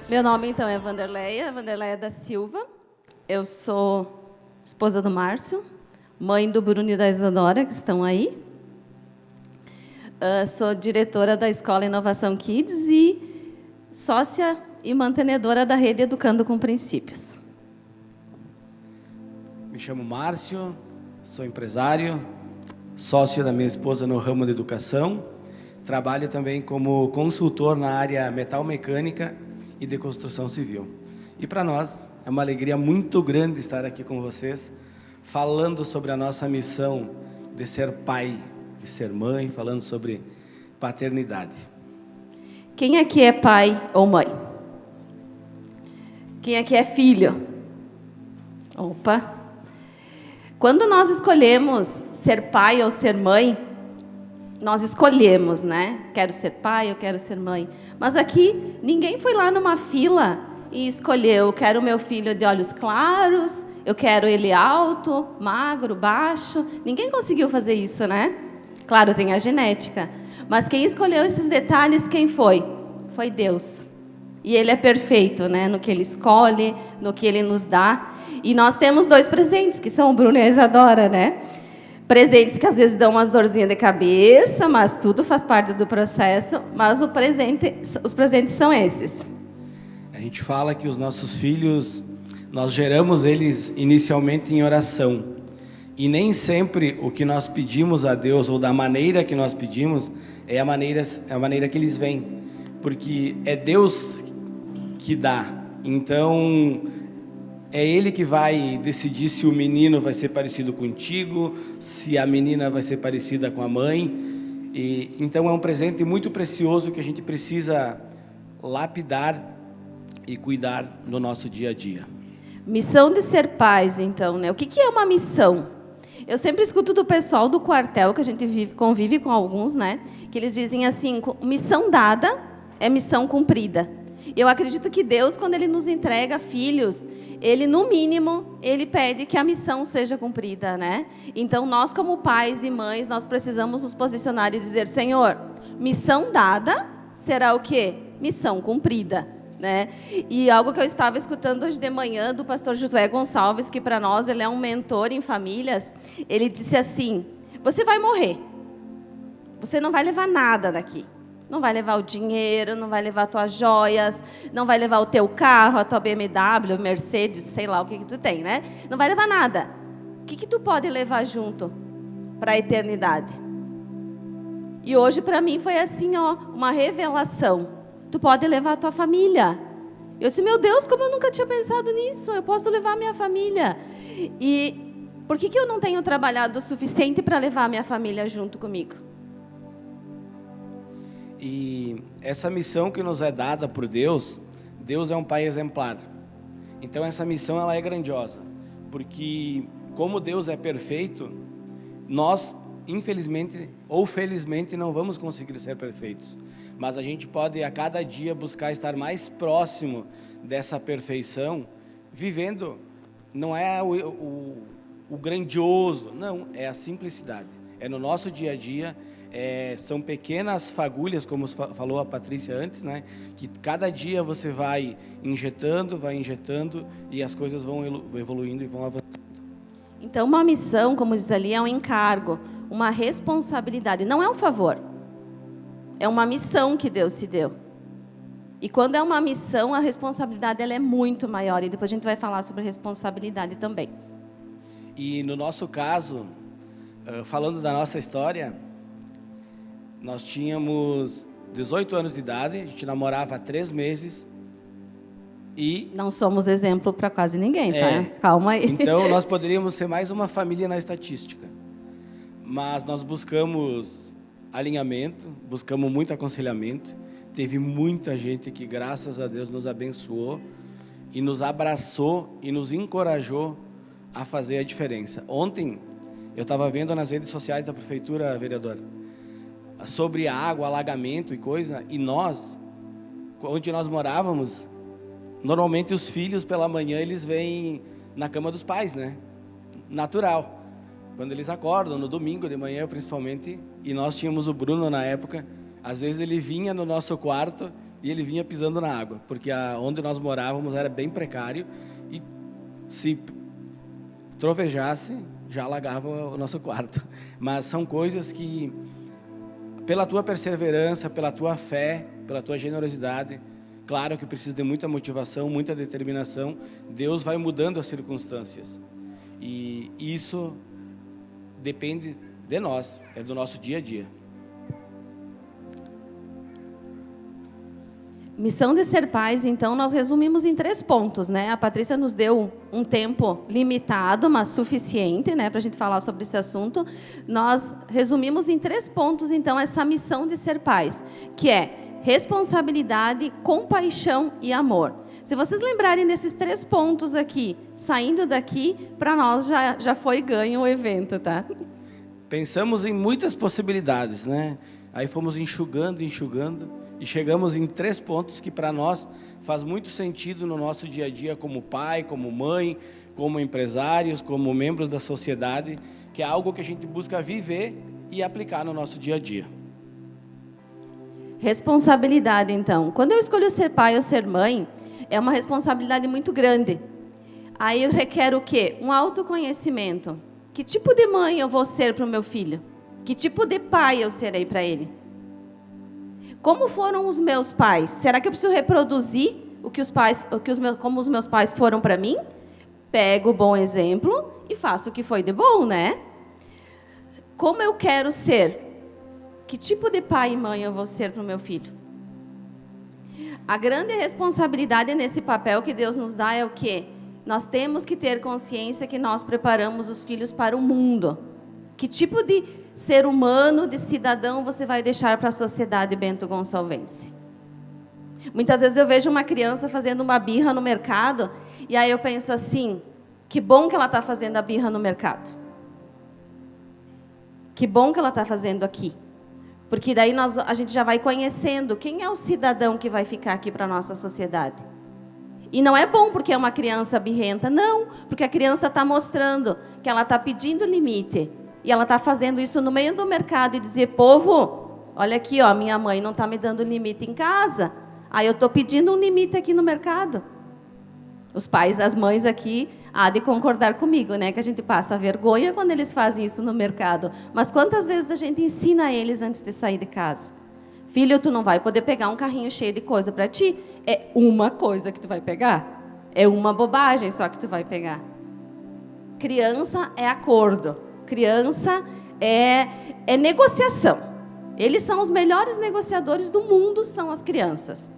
Meu nome, então, é Wanderleia da Silva. Eu sou esposa do Márcio, mãe do Bruno e da Isadora, que estão aí. Sou diretora da Escola Inovação Kids e sócia e mantenedora da rede Educando com Princípios. Me chamo Márcio, sou empresário, sócio da minha esposa no ramo de educação. Trabalho também como consultor na área metal-mecânica e de construção civil. E para nós é uma alegria muito grande estar aqui com vocês, falando sobre a nossa missão de ser pai, de ser mãe, falando sobre paternidade. Quem aqui é pai ou mãe? Quem aqui é filho? Opa! Quando nós escolhemos ser pai ou ser mãe, nós escolhemos, né? Quero ser pai, eu quero ser mãe. Mas aqui, ninguém foi lá numa fila e escolheu, quero meu filho de olhos claros, eu quero ele alto, magro, baixo. Ninguém conseguiu fazer isso, né? Claro, tem a genética. Mas quem escolheu esses detalhes, quem foi? Foi Deus. E Ele é perfeito, né? No que Ele escolhe, no que Ele nos dá. E nós temos 2 presentes, que são o Bruno e a Isadora, né? Presentes que às vezes dão umas dorzinhas de cabeça, mas tudo faz parte do processo. Mas os presentes são esses. A gente fala que os nossos filhos, nós geramos eles inicialmente em oração. E nem sempre o que nós pedimos a Deus, ou da maneira que nós pedimos, é a maneira que eles vêm. Porque é Deus que dá. Então, é Ele que vai decidir se o menino vai ser parecido contigo, se a menina vai ser parecida com a mãe. Então, é um presente muito precioso que a gente precisa lapidar e cuidar no nosso dia a dia. Missão de ser pais, então, né? O que é uma missão? Eu sempre escuto do pessoal do quartel, que a gente convive com alguns, né? Que eles dizem assim, missão dada é missão cumprida. Eu acredito que Deus, quando Ele nos entrega filhos, Ele, no mínimo, Ele pede que a missão seja cumprida, né? Então, nós como pais e mães, nós precisamos nos posicionar e dizer, Senhor, missão dada será o quê? Missão cumprida, né? E algo que eu estava escutando hoje de manhã do pastor Josué Gonçalves, que para nós ele é um mentor em famílias, ele disse assim, você vai morrer, você não vai levar nada daqui. Não vai levar o dinheiro, não vai levar tuas joias, não vai levar o teu carro, a tua BMW, Mercedes, sei lá o que tu tem, né? Não vai levar nada. O que tu pode levar junto para a eternidade? E hoje para mim foi assim, ó, uma revelação. Tu pode levar a tua família. Eu disse, meu Deus, como eu nunca tinha pensado nisso, eu posso levar a minha família. E por que eu não tenho trabalhado o suficiente para levar a minha família junto comigo? E essa missão que nos é dada por Deus, Deus é um pai exemplar. Então essa missão ela é grandiosa, porque como Deus é perfeito, nós infelizmente ou felizmente não vamos conseguir ser perfeitos. Mas a gente pode a cada dia buscar estar mais próximo dessa perfeição, vivendo, não é o grandioso, não, é a simplicidade. É no nosso dia a dia. São pequenas fagulhas, como falou a Patrícia antes, né? Que cada dia você vai injetando e as coisas vão evoluindo e vão avançando. Então, uma missão, como diz ali, é um encargo, uma responsabilidade. Não é um favor, é uma missão que Deus se deu. E quando é uma missão, a responsabilidade ela é muito maior. E depois a gente vai falar sobre responsabilidade também. E no nosso caso, falando da nossa história, nós tínhamos 18 anos de idade, a gente namorava há 3 meses e... Não somos exemplo para quase ninguém, tá? Calma aí. Então, nós poderíamos ser mais uma família na estatística. Mas nós buscamos alinhamento, buscamos muito aconselhamento. Teve muita gente que, graças a Deus, nos abençoou e nos abraçou e nos encorajou a fazer a diferença. Ontem, eu estava vendo nas redes sociais da prefeitura, vereador, sobre água, alagamento e coisa, e nós, onde nós morávamos, normalmente os filhos pela manhã eles vêm na cama dos pais, né? Natural. Quando eles acordam, no domingo de manhã principalmente, e nós tínhamos o Bruno na época, às vezes ele vinha no nosso quarto e ele vinha pisando na água, porque onde nós morávamos era bem precário e se trovejasse, já alagava o nosso quarto. Mas são coisas que, pela tua perseverança, pela tua fé, pela tua generosidade, claro que precisa de muita motivação, muita determinação, Deus vai mudando as circunstâncias. E isso depende de nós, é do nosso dia a dia. Missão de ser pais, então, nós resumimos em 3 pontos, né? A Patrícia nos deu um tempo limitado, mas suficiente, né, para a gente falar sobre esse assunto. Nós resumimos em 3 pontos, então, essa missão de ser pais, que é responsabilidade, compaixão e amor. Se vocês lembrarem desses 3 pontos aqui, saindo daqui, para nós já foi ganho o evento, tá? Pensamos em muitas possibilidades, né? Aí fomos enxugando, e chegamos em 3 pontos que para nós faz muito sentido no nosso dia a dia como pai, como mãe, como empresários, como membros da sociedade, que é algo que a gente busca viver e aplicar no nosso dia a dia. Responsabilidade, então. Quando eu escolho ser pai ou ser mãe, é uma responsabilidade muito grande. Aí eu requero o quê? Um autoconhecimento. Que tipo de mãe eu vou ser para o meu filho? Que tipo de pai eu serei para ele? Como foram os meus pais? Será que eu preciso reproduzir como os meus pais foram para mim? Pego o bom exemplo e faço o que foi de bom, né? Como eu quero ser? Que tipo de pai e mãe eu vou ser para o meu filho? A grande responsabilidade nesse papel que Deus nos dá é o quê? Nós temos que ter consciência que nós preparamos os filhos para o mundo. Que tipo de ser humano, de cidadão você vai deixar para a sociedade Bento Gonçalvense? Muitas vezes eu vejo uma criança fazendo uma birra no mercado e aí eu penso assim, que bom que ela está fazendo a birra no mercado. Que bom que ela está fazendo aqui. Porque daí a gente já vai conhecendo quem é o cidadão que vai ficar aqui para a nossa sociedade. E não é bom porque é uma criança birrenta, não, porque a criança está mostrando que ela está pedindo limite. E ela está fazendo isso no meio do mercado e dizer, povo, olha aqui, ó, minha mãe não está me dando limite em casa. Aí eu estou pedindo um limite aqui no mercado. Os pais, as mães aqui, há de concordar comigo, né? Que a gente passa vergonha quando eles fazem isso no mercado. Mas quantas vezes a gente ensina eles antes de sair de casa? Filho, tu não vai poder pegar um carrinho cheio de coisa para ti. É uma coisa que tu vai pegar. É uma bobagem só que tu vai pegar. Criança é acordo. Criança é negociação. Eles são os melhores negociadores do mundo, são as crianças.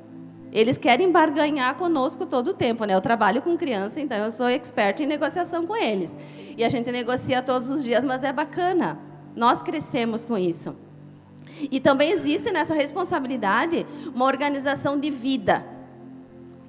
Eles querem barganhar conosco todo o tempo, né? Eu trabalho com criança, então eu sou expert em negociação com eles. E a gente negocia todos os dias, mas é bacana. Nós crescemos com isso. E também existe nessa responsabilidade uma organização de vida.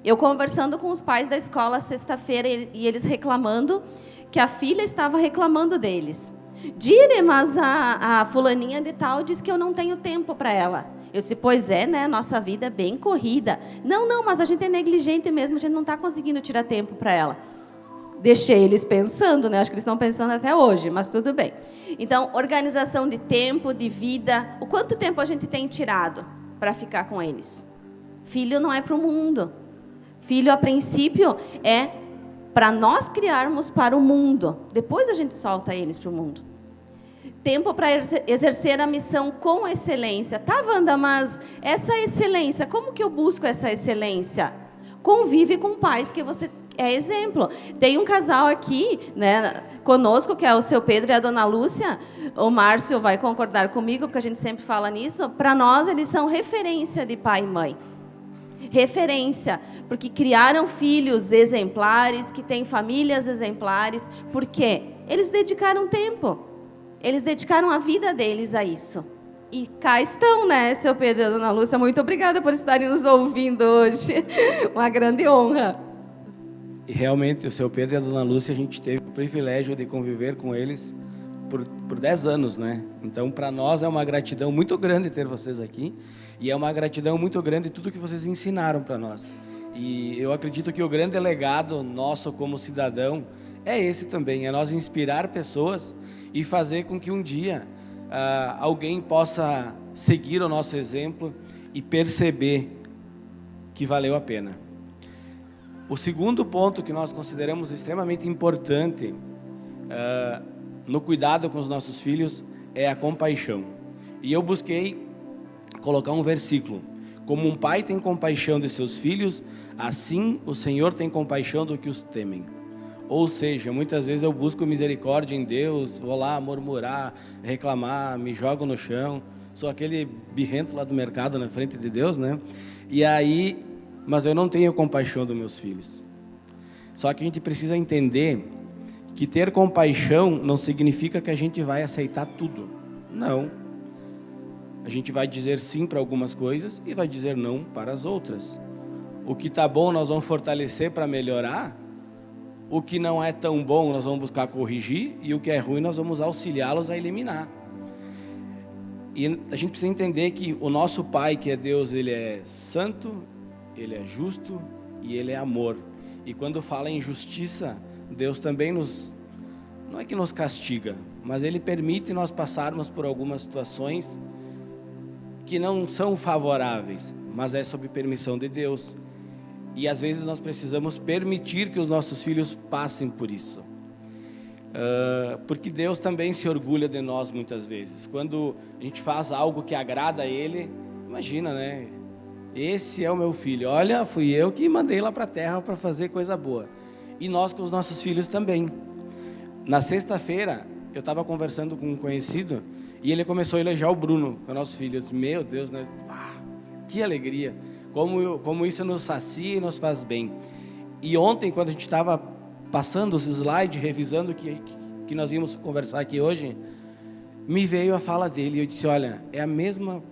Eu conversando com os pais da escola sexta-feira e eles reclamando que a filha estava reclamando deles. Dire, mas a fulaninha de tal diz que eu não tenho tempo para ela. Eu disse, pois é, né? Nossa vida é bem corrida. Não, mas a gente é negligente mesmo, a gente não está conseguindo tirar tempo para ela. Deixei eles pensando, né? Acho que eles estão pensando até hoje, mas tudo bem. Então, organização de tempo, de vida. O quanto tempo a gente tem tirado para ficar com eles? Filho não é para o mundo. Filho, a princípio, é para nós criarmos para o mundo. Depois a gente solta eles para o mundo. Tempo para exercer a missão com excelência. Tá, Wanda, mas essa excelência, como que eu busco essa excelência? Convive com pais que você é exemplo. Tem um casal aqui, né, conosco, que é o seu Pedro e a dona Lúcia. O Márcio vai concordar comigo, porque a gente sempre fala nisso. Para nós, eles são referência de pai e mãe. Referência, porque criaram filhos exemplares, que têm famílias exemplares. Por quê? Eles dedicaram tempo. Eles dedicaram a vida deles a isso. E cá estão, né, seu Pedro e a dona Lúcia? Muito obrigada por estarem nos ouvindo hoje. Uma grande honra. E realmente, o seu Pedro e a dona Lúcia, a gente teve o privilégio de conviver com eles por 10 anos, né? Então, para nós é uma gratidão muito grande ter vocês aqui. E é uma gratidão muito grande tudo que vocês ensinaram para nós. E eu acredito que o grande legado nosso como cidadão é esse também, é nós inspirar pessoas e fazer com que um dia alguém possa seguir o nosso exemplo e perceber que valeu a pena. O segundo ponto que nós consideramos extremamente importante no cuidado com os nossos filhos é a compaixão. E eu busquei colocar um versículo: como um pai tem compaixão de seus filhos, assim o Senhor tem compaixão do que os temem. Ou seja, muitas vezes eu busco misericórdia em Deus, vou lá murmurar, reclamar, me jogo no chão, sou aquele birrento lá do mercado na frente de Deus, né? E aí, mas eu não tenho compaixão dos meus filhos. Só que a gente precisa entender que ter compaixão não significa que a gente vai aceitar tudo. Não. A gente vai dizer sim para algumas coisas e vai dizer não para as outras. O que está bom nós vamos fortalecer para melhorar. O que não é tão bom nós vamos buscar corrigir. E o que é ruim nós vamos auxiliá-los a eliminar. E a gente precisa entender que o nosso Pai, que é Deus, Ele é santo, Ele é justo e Ele é amor. E quando fala em justiça, Deus também não é que nos castiga, mas Ele permite nós passarmos por algumas situações que não são favoráveis, mas é sob permissão de Deus. E às vezes nós precisamos permitir que os nossos filhos passem por isso. Porque Deus também se orgulha de nós muitas vezes. Quando a gente faz algo que agrada a Ele, imagina, né? Esse é o meu filho, olha, fui eu que mandei lá para a terra para fazer coisa boa. E nós com os nossos filhos também. Na sexta-feira, eu estava conversando com um conhecido e ele começou a elogiar o Bruno, que é o nosso filho. Eu disse, meu Deus, né? Que alegria, como isso nos sacia e nos faz bem. E ontem, quando a gente estava passando os slides, revisando o que nós íamos conversar aqui hoje, me veio a fala dele e eu disse, olha, é a mesma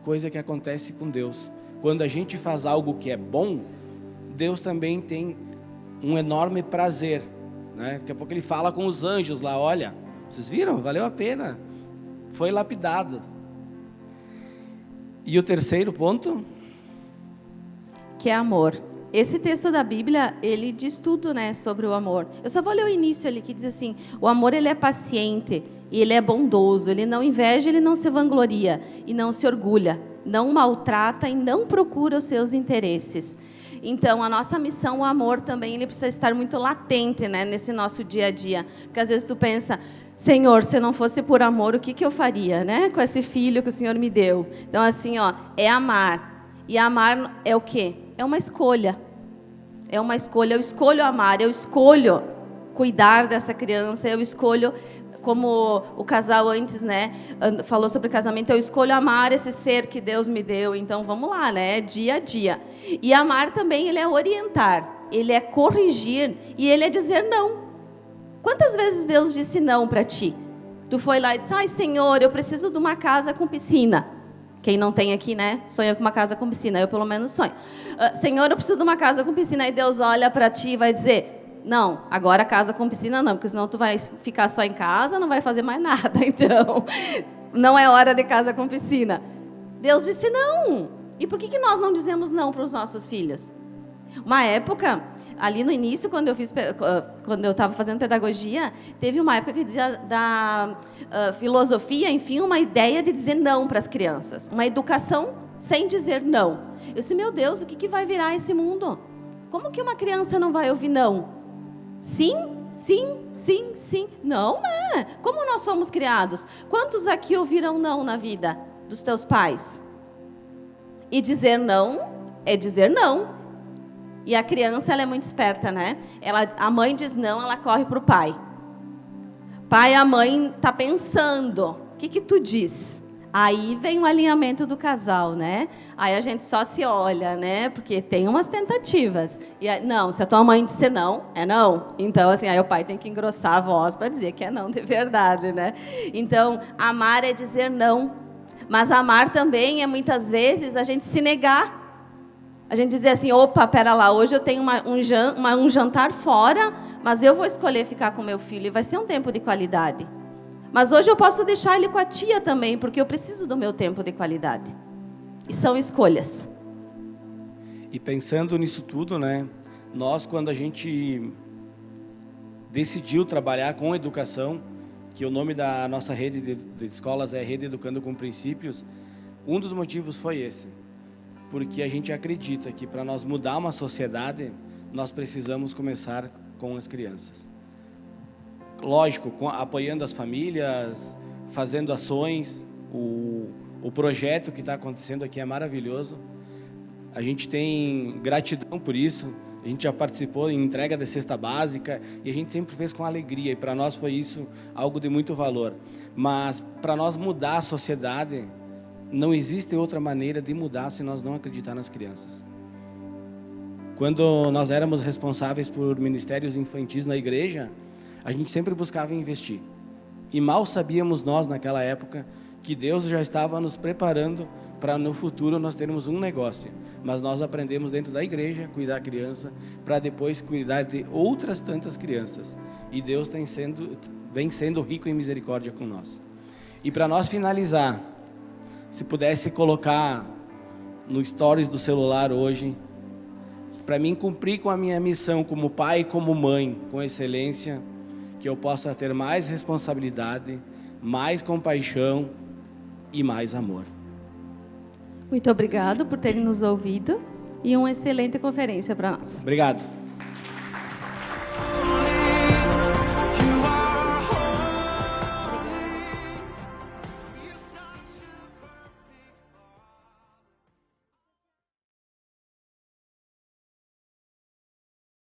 coisa que acontece com Deus. Quando a gente faz algo que é bom, Deus também tem um enorme prazer, né? Daqui a pouco Ele fala com os anjos lá, olha, vocês viram? Valeu a pena, foi lapidado. E o terceiro ponto? Que é amor. Esse texto da Bíblia, ele diz tudo, né, sobre o amor. Eu só vou ler o início ali, que diz assim, o amor, ele é paciente, e ele é bondoso, ele não inveja, ele não se vangloria, e não se orgulha, não maltrata e não procura os seus interesses. Então, a nossa missão, o amor também, ele precisa estar muito latente, né, nesse nosso dia a dia. Porque às vezes tu pensa, Senhor, se não fosse por amor, o que eu faria, né, com esse filho que o Senhor me deu? Então, assim, ó, é amar. E amar é o quê? É uma escolha. É uma escolha. Eu escolho amar, eu escolho cuidar dessa criança, eu escolho, como o casal antes, né, falou sobre casamento, eu escolho amar esse ser que Deus me deu. Então, vamos lá, né, dia a dia. E amar também, ele é orientar, ele é corrigir e ele é dizer não. Quantas vezes Deus disse não para ti? Tu foi lá e disse, ai, Senhor, eu preciso de uma casa com piscina. Quem não tem aqui, né, sonha com uma casa com piscina, eu pelo menos sonho. Senhor, eu preciso de uma casa com piscina. E Deus olha para ti e vai dizer, não, agora casa com piscina não, porque senão tu vai ficar só em casa, não vai fazer mais nada. Então, não é hora de casa com piscina. Deus disse não. E por que nós não dizemos não para os nossos filhos? Uma época, ali no início, quando eu estava fazendo pedagogia, teve uma época que dizia da filosofia, enfim, uma ideia de dizer não para as crianças. Uma educação sem dizer não. Eu disse, meu Deus, o que vai virar esse mundo? Como que uma criança não vai ouvir não? Sim, sim, sim, sim. Não, né? Como nós fomos criados? Quantos aqui ouviram não na vida dos teus pais? E dizer não é dizer não. E a criança, ela é muito esperta, né? A mãe diz não, ela corre para o pai. Pai, a mãe está pensando. O que tu diz? Aí vem o alinhamento do casal, né? Aí a gente só se olha, né? Porque tem umas tentativas. E aí, não, se a tua mãe disser não, é não. Então, assim, aí o pai tem que engrossar a voz para dizer que é não de verdade, né? Então, amar é dizer não. Mas amar também é, muitas vezes, a gente se negar. A gente dizer assim, opa, pera lá, hoje eu tenho um jantar fora, mas eu vou escolher ficar com meu filho e vai ser um tempo de qualidade. Mas hoje eu posso deixar ele com a tia também, porque eu preciso do meu tempo de qualidade. E são escolhas. E pensando nisso tudo, né, nós, quando a gente decidiu trabalhar com educação, que o nome da nossa rede de escolas é Rede Educando com Princípios, um dos motivos foi esse. porque a gente acredita que para nós mudar uma sociedade, nós precisamos começar com as crianças. Lógico, apoiando as famílias, fazendo ações. O projeto que está acontecendo aqui é maravilhoso. A gente tem gratidão por isso. A gente já participou em entrega de cesta básica e a gente sempre fez com alegria. E para nós foi isso algo de muito valor. Mas para nós mudar a sociedade, não existe outra maneira de mudar se nós não acreditar nas crianças. Quando nós éramos responsáveis por ministérios infantis na igreja, a gente sempre buscava investir. E mal sabíamos nós, naquela época, que Deus já estava nos preparando para no futuro nós termos um negócio. Mas nós aprendemos dentro da igreja, cuidar da criança, para depois cuidar de outras tantas crianças. E Deus vem sendo rico em misericórdia com nós. E para nós finalizar, se pudesse colocar no stories do celular hoje, para mim cumprir com a minha missão como pai e como mãe, com excelência, que eu possa ter mais responsabilidade, mais compaixão e mais amor. Muito obrigado por terem nos ouvido e uma excelente conferência para nós. Obrigado.